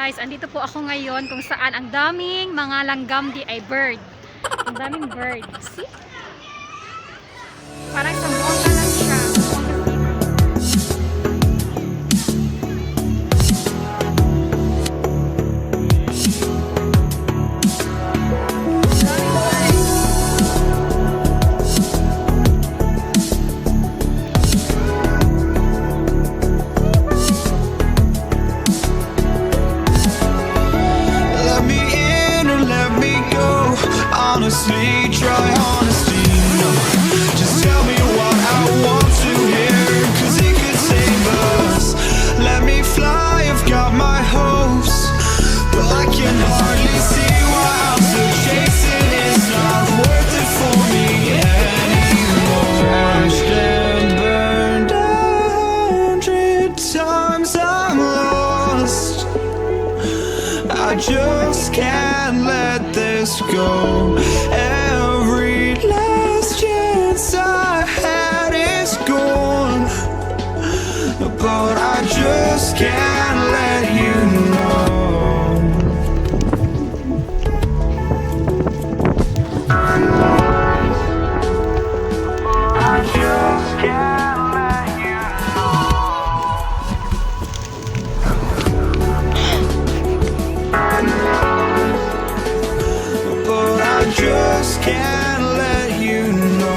guys, andito po ako ngayon kung saan ang daming mga langgam di ay bird. Ang daming bird. See? Parang sa bongga lang siya. Honestly, try honesty. No, just tell me what I want to hear, 'cause it could save us. Let me fly, I've got my hopes, but I can hardly see why I'm still chasing. It's not worth it for me anymore. Crashed and burned 100 times, I'm lost. I just can't let this go. Every last chance I had is gone, but I just can't let you know. I just can't let you but I just can't let you know.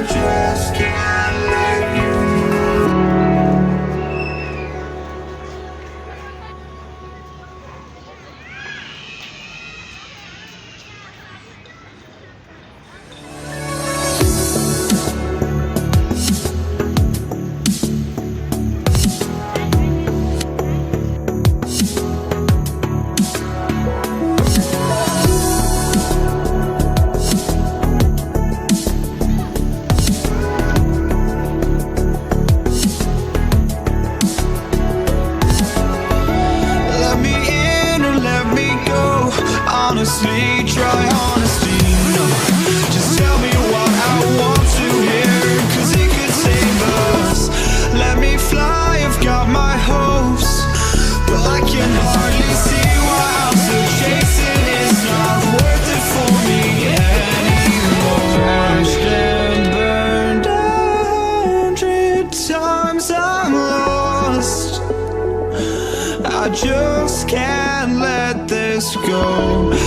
Just can't let you Sometimes I'm lost, I just can't let this go.